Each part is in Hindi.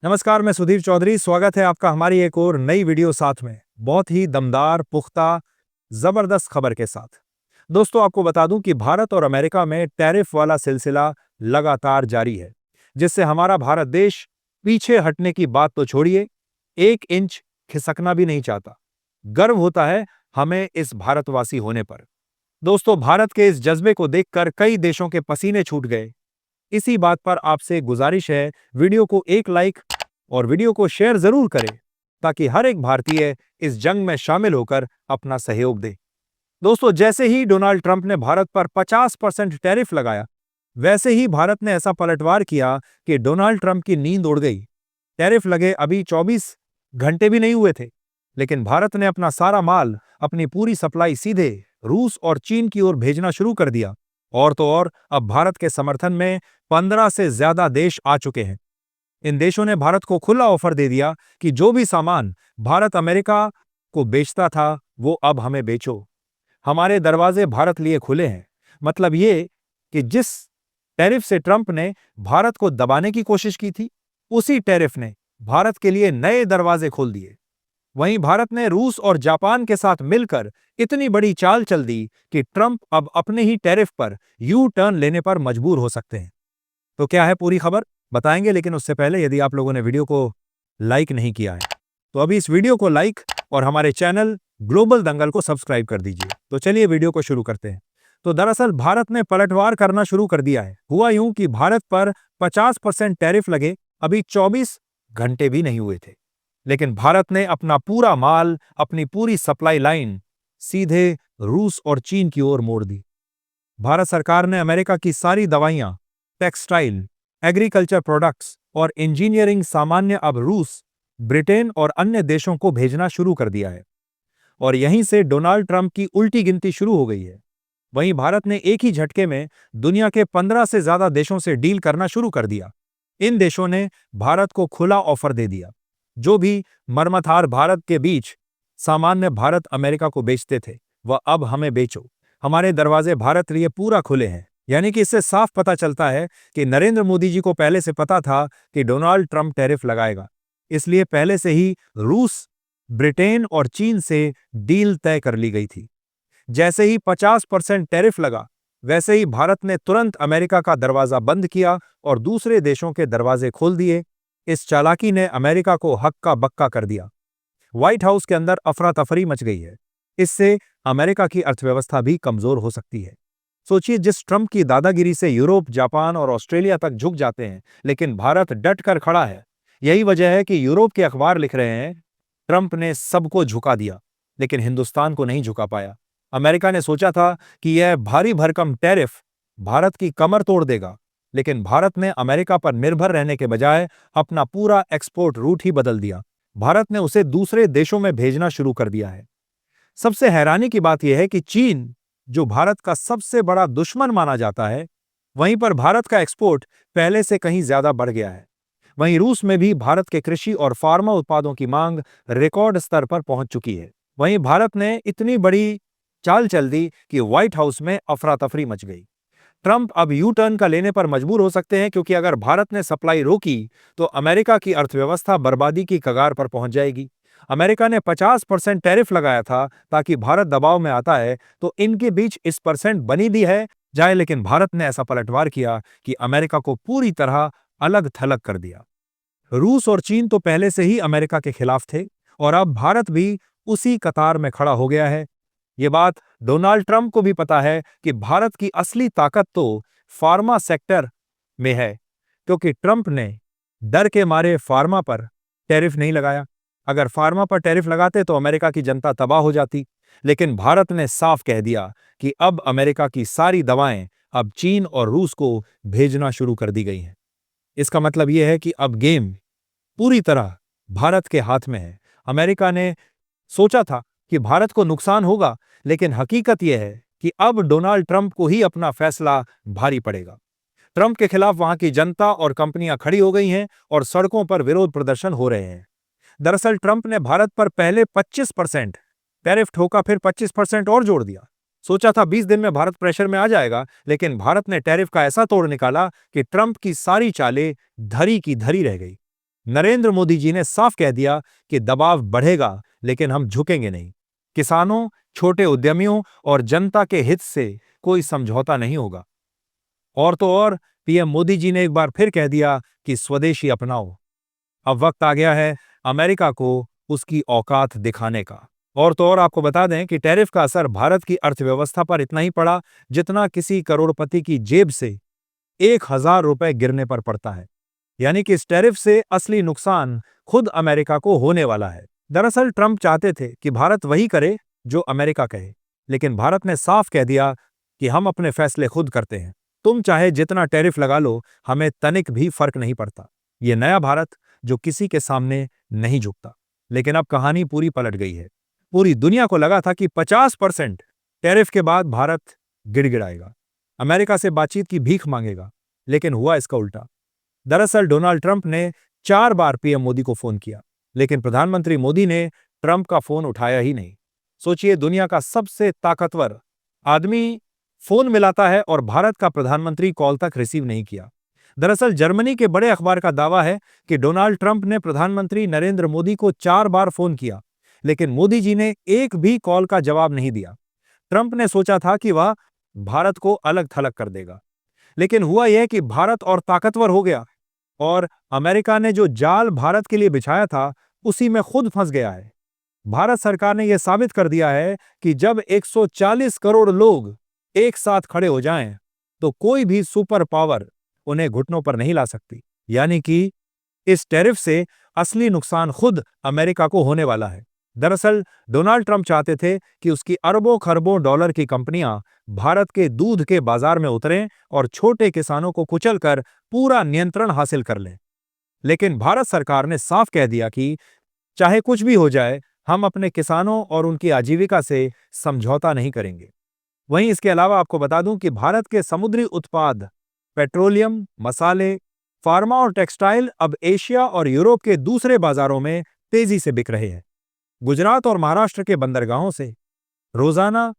नमस्कार, मैं सुधीर चौधरी। स्वागत है आपका हमारी एक और नई वीडियो साथ में बहुत ही दमदार, पुख्ता, जबरदस्त खबर के साथ। दोस्तों, आपको बता दूं कि भारत और अमेरिका में टैरिफ वाला सिलसिला लगातार जारी है, जिससे हमारा भारत देश पीछे हटने की बात तो छोड़िए, 1 इंच खिसकना भी नहीं चाहता। गर्व होता है हमें इस भारतवासी होने पर। दोस्तों, भारत के इस जज्बे को देखकर कई देशों के पसीने छूट गए। इसी बात पर आपसे गुजारिश है, वीडियो को एक लाइक और वीडियो को शेयर जरूर करें, ताकि हर एक भारतीय इस जंग में शामिल होकर अपना सहयोग दे। दोस्तों, जैसे ही डोनाल्ड ट्रंप ने भारत पर 50% टैरिफ लगाया, वैसे ही भारत ने ऐसा पलटवार किया कि डोनाल्ड ट्रंप की नींद उड़ गई। टैरिफ लगे अभी 24 घंटे भी नहीं हुए थे, लेकिन भारत ने अपना सारा माल, अपनी पूरी सप्लाई सीधे रूस और चीन की ओर भेजना शुरू कर दिया। और तो और, अब भारत के समर्थन में 15 से ज्यादा देश आ चुके हैं। इन देशों ने भारत को खुला ऑफर दे दिया कि जो भी सामान भारत अमेरिका को बेचता था, वो अब हमें बेचो। हमारे दरवाजे भारत लिए खुले हैं। मतलब ये कि जिस टैरिफ से ट्रंप ने भारत को दबाने की कोशिश की थी, उसी टैरिफ ने भारत के लिए नए दरवाजे खोल दिए। वहीं भारत ने रूस और जापान के साथ मिलकर इतनी बड़ी चाल चल दी कि ट्रंप अब अपने ही टैरिफ पर यू टर्न लेने पर मजबूर हो सकते हैं। तो क्या है पूरी खबर, बताएंगे, लेकिन उससे पहले यदि आप लोगों ने वीडियो को लाइक नहीं किया है तो अभी इस वीडियो को लाइक और हमारे चैनल ग्लोबल दंगल को सब्सक्राइब कर दीजिए। तो चलिए वीडियो को शुरू करते हैं। तो दरअसल भारत ने पलटवार करना शुरू कर दिया है। हुआ यूं कि भारत पर 50% टैरिफ लगे अभी 24 घंटे भी नहीं हुए थे, लेकिन भारत ने अपना पूरा माल, अपनी पूरी सप्लाई लाइन सीधे रूस और चीन की ओर मोड़ दी। भारत सरकार ने अमेरिका की सारी दवाइयां, टेक्सटाइल, एग्रीकल्चर प्रोडक्ट्स और इंजीनियरिंग सामान्य अब रूस, ब्रिटेन और अन्य देशों को भेजना शुरू कर दिया है। और यहीं से डोनाल्ड ट्रंप की उल्टी गिनती शुरू हो गई है। वहीं भारत ने एक ही झटके में दुनिया के 15 से ज्यादा देशों से डील करना शुरू कर दिया। इन देशों ने भारत को खुला ऑफर दे दिया, जो भी मर्मथार भारत के बीच सामान्य भारत अमेरिका को बेचते थे, वह अब हमें बेचो। हमारे दरवाजे भारत लिए पूरा खुले हैं। यानी कि इससे साफ पता चलता है कि नरेंद्र मोदी जी को पहले से पता था कि डोनाल्ड ट्रंप टैरिफ लगाएगा, इसलिए पहले से ही रूस, ब्रिटेन और चीन से डील तय कर ली गई थी। जैसे ही 50% टैरिफ लगा, वैसे ही भारत ने तुरंत अमेरिका का दरवाजा बंद किया और दूसरे देशों के दरवाजे खोल दिए। इस चालाकी ने अमेरिका को हक्का बक्का कर दिया। व्हाइट हाउस के अंदर अफरा तफरी मच गई है। इससे अमेरिका की अर्थव्यवस्था भी कमजोर हो सकती है। सोचिए, जिस ट्रंप की दादागिरी से यूरोप, जापान और ऑस्ट्रेलिया तक झुक जाते हैं, लेकिन भारत डट कर खड़ा है। यही वजह है कि यूरोप के अखबार लिख रहे हैं, ट्रंप ने सबको झुका दिया, लेकिन हिंदुस्तान को नहीं झुका पाया। अमेरिका ने सोचा था कि यह भारी भरकम टैरिफ भारत की कमर तोड़ देगा, लेकिन भारत ने अमेरिका पर निर्भर रहने के बजाय अपना पूरा एक्सपोर्ट रूट ही बदल दिया। भारत ने उसे दूसरे देशों में भेजना शुरू कर दिया है। सबसे हैरानी की बात यह है कि चीन, जो भारत का सबसे बड़ा दुश्मन माना जाता है, वहीं पर भारत का एक्सपोर्ट पहले से कहीं ज्यादा बढ़ गया है। वहीं रूस में भी भारत के कृषि और फार्मा उत्पादों की मांग रिकॉर्ड स्तर पर पहुंच चुकी है। वहीं भारत ने इतनी बड़ी चाल चल दी कि व्हाइट हाउस में अफरा तफरी मच गई। ट्रंप अब यू टर्न का लेने पर मजबूर हो सकते हैं, क्योंकि अगर भारत ने सप्लाई रोकी तो अमेरिका की अर्थव्यवस्था बर्बादी की कगार पर पहुंच जाएगी। अमेरिका ने 50% टैरिफ लगाया था ताकि भारत दबाव में आता है, तो इनके बीच इस परसेंट बनी भी है जाए, लेकिन भारत ने ऐसा पलटवार किया कि अमेरिका को पूरी तरह अलग थलग कर दिया। रूस और चीन तो पहले से ही अमेरिका के खिलाफ थे, और अब भारत भी उसी कतार में खड़ा हो गया है। ये बात डोनाल्ड ट्रंप को भी पता है कि भारत की असली ताकत तो फार्मा सेक्टर में है, क्योंकि ट्रंप ने डर के मारे फार्मा पर टैरिफ नहीं लगाया। अगर फार्मा पर टैरिफ लगाते तो अमेरिका की जनता तबाह हो जाती, लेकिन भारत ने साफ कह दिया कि अब अमेरिका की सारी दवाएं अब चीन और रूस को भेजना शुरू कर दी गई हैं। इसका मतलब यह है कि अब गेम पूरी तरह भारत के हाथ में है। अमेरिका ने सोचा था कि भारत को नुकसान होगा, लेकिन हकीकत यह है कि अब डोनाल्ड ट्रंप को ही अपना फैसला भारी पड़ेगा। ट्रंप के खिलाफ वहां की जनता और कंपनियां खड़ी हो गई हैं और सड़कों पर विरोध प्रदर्शन हो रहे हैं। दरअसल ट्रंप ने भारत पर पहले 25% टैरिफ ठोका, फिर 25% और जोड़ दिया। सोचा था 20 दिन में भारत प्रेशर में आ जाएगा, लेकिन भारत ने टैरिफ का ऐसा तोड़ निकाला कि ट्रंप की सारी चालें धरी की धरी रह गई। नरेंद्र मोदी जी ने साफ कह दिया कि दबाव बढ़ेगा लेकिन हम झुकेंगे नहीं। किसानों, छोटे उद्यमियों और जनता के हित से कोई समझौता नहीं होगा। और तो और पीएम मोदी जी ने एक बार फिर कह दिया कि स्वदेशी अपनाओ। अब वक्त आ गया है अमेरिका को उसकी औकात दिखाने का। और तो और आपको बता दें कि टैरिफ का असर भारत की अर्थव्यवस्था पर इतना ही पड़ा जितना किसी करोड़पति की जेब से 1,000 रुपए गिरने पर पड़ता है। यानी कि इस टैरिफ से असली नुकसान खुद अमेरिका को होने वाला है। दरअसल ट्रंप चाहते थे कि भारत वही करे जो अमेरिका कहे, लेकिन भारत ने साफ कह दिया कि हम अपने फैसले खुद करते हैं। तुम चाहे जितना टैरिफ लगा लो, हमें तनिक भी फर्क नहीं पड़ता। ये नया भारत जो किसी के सामने नहीं झुकता। लेकिन अब कहानी पूरी पलट गई है। पूरी दुनिया को लगा था कि 50% टैरिफ के बाद भारत गिड़गिड़ाएगा, अमेरिका से बातचीत की भीख मांगेगा, लेकिन हुआ इसका उल्टा। दरअसल डोनाल्ड ट्रंप ने 4 बार पीएम मोदी को फोन किया, लेकिन प्रधानमंत्री मोदी ने ट्रंप का फोन उठाया ही नहीं। सोचिए, दुनिया का सबसे ताकतवर आदमी फोन मिलाता है और भारत का प्रधानमंत्री कॉल तक रिसीव नहीं किया। दरअसल जर्मनी के बड़े अखबार का दावा है कि डोनाल्ड ट्रंप ने प्रधानमंत्री नरेंद्र मोदी को 4 बार फोन किया, लेकिन मोदी जी ने एक भी कॉल का जवाब नहीं दिया। ट्रंप ने सोचा था कि वह भारत को अलग थलग कर देगा, लेकिन हुआ यह कि भारत और ताकतवर हो गया और अमेरिका ने जो जाल भारत के लिए बिछाया था उसी में खुद फंस गया है। भारत सरकार ने यह साबित कर दिया है कि जब 140 करोड़ लोग एक साथ खड़े हो जाएं, तो कोई भी सुपर पावर उन्हें घुटनों पर नहीं ला सकती। यानी कि इस टैरिफ से असली नुकसान खुद अमेरिका को होने वाला है। दरअसल डोनाल्ड ट्रंप चाहते थे कि उसकी अरबों खरबों डॉलर की कंपनियां भारत के दूध के बाजार में उतरें और छोटे किसानों को कुचलकर पूरा नियंत्रण हासिल कर लें। लेकिन भारत सरकार ने साफ कह दिया कि चाहे कुछ भी हो जाए, हम अपने किसानों और उनकी आजीविका से समझौता नहीं करेंगे। वहीं इसके अलावा आपको बता दूं कि भारत के समुद्री उत्पाद, पेट्रोलियम, मसाले, फार्मा और टेक्सटाइल अब एशिया और यूरोप के दूसरे बाजारों में तेजी से बिक रहे हैं। गुजरात और महाराष्ट्र के बंदरगाहों से रोजाना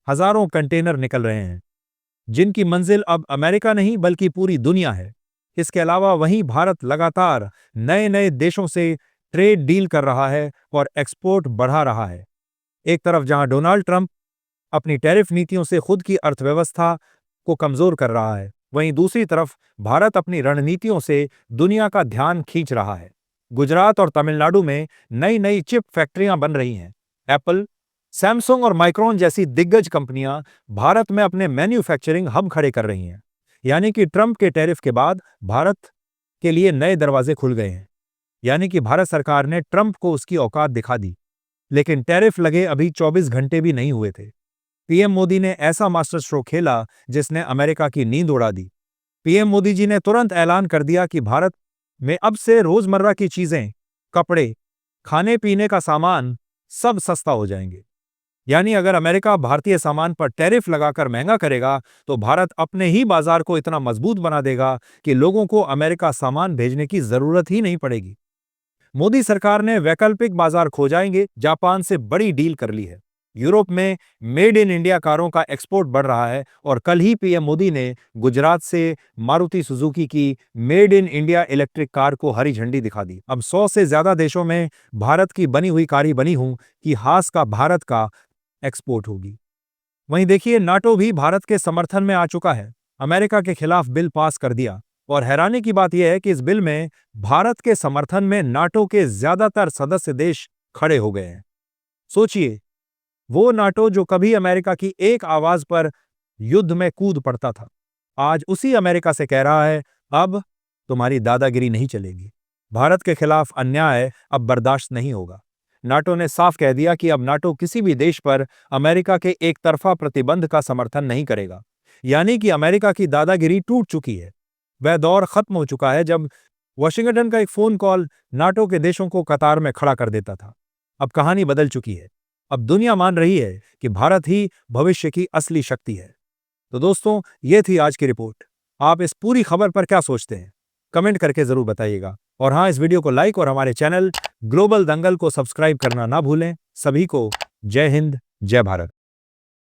हजारों कंटेनर निकल रहे हैं, जिनकी मंजिल अब अमेरिका नहीं बल्कि पूरी दुनिया है। इसके अलावा वहीं भारत लगातार नए नए देशों से ट्रेड डील कर रहा है और एक्सपोर्ट बढ़ा रहा है। एक तरफ जहां डोनाल्ड ट्रंप अपनी टैरिफ नीतियों से खुद की अर्थव्यवस्था को कमजोर कर रहा है, वहीं दूसरी तरफ भारत अपनी रणनीतियों से दुनिया का ध्यान खींच रहा है। गुजरात और तमिलनाडु में नई नई चिप फैक्ट्रियां बन रही हैं। एप्पल, सैमसंग और माइक्रोन जैसी दिग्गज कंपनियां भारत में अपने मैन्युफैक्चरिंग हब खड़े कर रही हैं। यानी कि ट्रंप के टैरिफ के बाद भारत के लिए नए दरवाजे खुल गए हैं। यानी कि भारत सरकार ने ट्रंप को उसकी औकात दिखा दी। लेकिन टैरिफ लगे अभी 24 घंटे भी नहीं हुए थे। पीएम मोदी ने ऐसा मास्टर स्ट्रोक खेला जिसने अमेरिका की नींद उड़ा दी। पीएम मोदी जी ने तुरंत ऐलान कर दिया कि भारत में अब से रोजमर्रा की चीजें, कपड़े, खाने पीने का सामान सब सस्ता हो जाएंगे। यानी अगर अमेरिका भारतीय सामान पर टैरिफ लगाकर महंगा करेगा तो भारत अपने ही बाजार को इतना मजबूत बना देगा कि लोगों को अमेरिका सामान भेजने की जरूरत ही नहीं पड़ेगी। मोदी सरकार ने वैकल्पिक बाजार खोजाएंगे जापान से बड़ी डील कर ली है। यूरोप में मेड इन इंडिया कारों का एक्सपोर्ट बढ़ रहा है और कल ही पीएम मोदी ने गुजरात से मारुति सुजुकी की made in India electric car को हरी झंडी दिखा दी। अब 100 से ज्यादा देशों में भारत की बनी हुई कार ही बनी हूं कि हास का भारत का एक्सपोर्ट होगी। वहीं देखिए, नाटो भी भारत के समर्थन में आ चुका है। अमेरिका के खिलाफ बिल पास कर दिया और हैरानी की बात यह है कि इस बिल में भारत के समर्थन में नाटो के ज्यादातर सदस्य देश खड़े हो गए हैं। सोचिए, वो नाटो जो कभी अमेरिका की एक आवाज पर युद्ध में कूद पड़ता था, आज उसी अमेरिका से कह रहा है अब तुम्हारी दादागिरी नहीं चलेगी। भारत के खिलाफ अन्याय अब बर्दाश्त नहीं होगा। नाटो ने साफ कह दिया कि अब नाटो किसी भी देश पर अमेरिका के एक तरफा प्रतिबंध का समर्थन नहीं करेगा। यानी कि अमेरिका की दादागिरी टूट चुकी है। वह दौर खत्म हो चुका है जब वॉशिंगटन का एक फोन कॉल नाटो के देशों को कतार में खड़ा कर देता था। अब कहानी बदल चुकी है। अब दुनिया मान रही है कि भारत ही भविष्य की असली शक्ति है। तो दोस्तों, ये थी आज की रिपोर्ट। आप इस पूरी खबर पर क्या सोचते हैं? कमेंट करके जरूर बताइएगा। और हाँ, इस वीडियो को लाइक और हमारे चैनल ग्लोबल दंगल को सब्सक्राइब करना ना भूलें। सभी को जय हिंद, जय भारत।